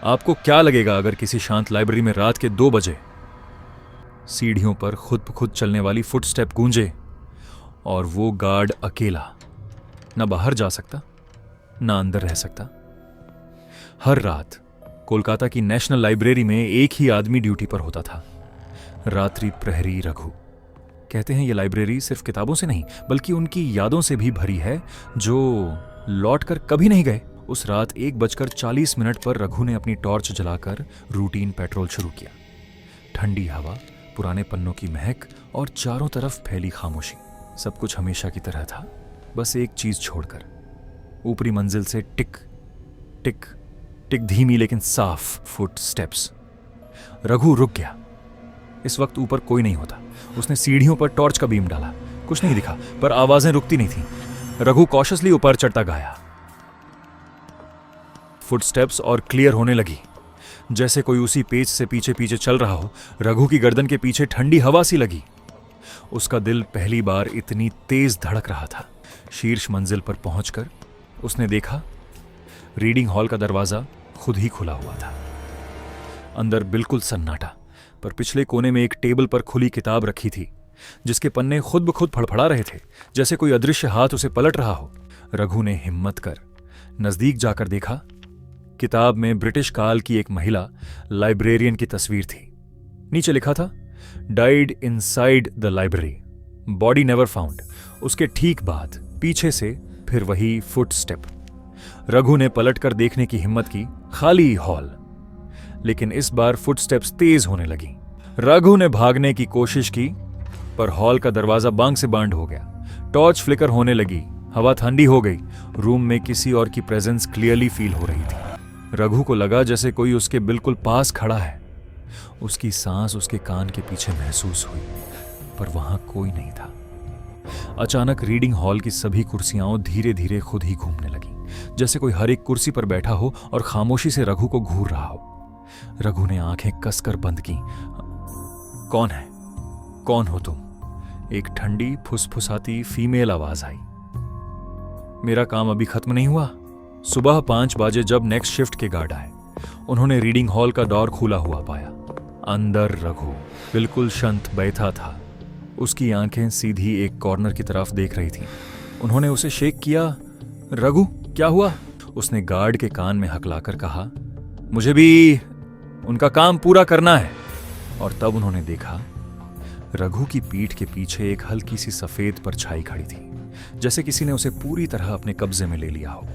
आपको क्या लगेगा अगर किसी शांत लाइब्रेरी में रात के 2 बजे सीढ़ियों पर खुद ब खुद चलने वाली फुटस्टेप गूंजे और वो गार्ड अकेला ना बाहर जा सकता ना अंदर रह सकता। हर रात कोलकाता की नेशनल लाइब्रेरी में एक ही आदमी ड्यूटी पर होता था, रात्रि प्रहरी रघु। कहते हैं ये लाइब्रेरी सिर्फ किताबों से नहीं बल्कि उनकी यादों से भी भरी है जो लौट कर कभी नहीं गए। उस रात 1:40 पर रघु ने अपनी टॉर्च जलाकर रूटीन पेट्रोल शुरू किया। ठंडी हवा, पुराने पन्नों की महक और चारों तरफ फैली खामोशी। सब कुछ हमेशा की तरह था, बस एक चीज छोड़कर। ऊपरी मंजिल से टिक टिक टिक धीमी लेकिन साफ फुट स्टेप्स। रघु रुक गया। इस वक्त ऊपर कोई नहीं होता। उसने सीढ़ियों पर टॉर्च का बीम डाला। कुछ नहीं दिखा, पर आवाजें रुकती नहीं थीं। रघु कॉशियसली ऊपर चढ़ता गया। फुटस्टेप्स और क्लियर होने लगी, जैसे कोई उसी पेज से पीछे पीछे चल रहा हो। रघु की गर्दन के पीछे ठंडी हवा सी लगी। उसका दिल पहली बार इतनी तेज धड़क रहा था। शीर्ष मंजिल पर पहुंचकर उसने देखा, रीडिंग हॉल का दरवाजा खुद ही खुला हुआ था। अंदर बिल्कुल सन्नाटा, पर पिछले कोने में एक टेबल पर खुली किताब रखी थी, जिसके पन्ने खुद ब खुद फड़फड़ा रहे थे, जैसे कोई अदृश्य हाथ उसे पलट रहा हो। रघु ने हिम्मत कर नजदीक जाकर देखा। किताब में ब्रिटिश काल की एक महिला लाइब्रेरियन की तस्वीर थी। नीचे लिखा था, died inside the library, body never found. उसके ठीक बाद पीछे से फिर वही फुटस्टेप। रघु ने पलटकर देखने की हिम्मत की। खाली हॉल, लेकिन इस बार फुटस्टेप्स तेज होने लगी। रघु ने भागने की कोशिश की, पर हॉल का दरवाजा बांग से बांध हो गया। टॉर्च फ्लिकर होने लगी। हवा ठंडी हो गई। रूम में किसी और की प्रेजेंस क्लियरली फील हो रही थी। रघु को लगा जैसे कोई उसके बिल्कुल पास खड़ा है। उसकी सांस उसके कान के पीछे महसूस हुई, पर वहां कोई नहीं था। अचानक रीडिंग हॉल की सभी कुर्सियां धीरे धीरे खुद ही घूमने लगी, जैसे कोई हर एक कुर्सी पर बैठा हो और खामोशी से रघु को घूर रहा हो। रघु ने आंखें कसकर बंद की। कौन है? कौन हो तुम? एक ठंडी फुसफुसाती फीमेल आवाज आई। मेरा काम अभी खत्म नहीं हुआ। सुबह 5 बजे जब नेक्स्ट शिफ्ट के गार्ड आए, उन्होंने रीडिंग हॉल का डोर खुला हुआ पाया। अंदर रघु बिल्कुल शांत बैठा था। उसकी आंखें सीधी एक कॉर्नर की तरफ देख रही थीं। उन्होंने उसे शेक किया। रघु, क्या हुआ? उसने गार्ड के कान में हकलाकर कहा, मुझे भी उनका काम पूरा करना है। और तब उन्होंने देखा, रघु की पीठ के पीछे एक हल्की सी सफेद परछाई खड़ी थी, जैसे किसी ने उसे पूरी तरह अपने कब्जे में ले लिया हो।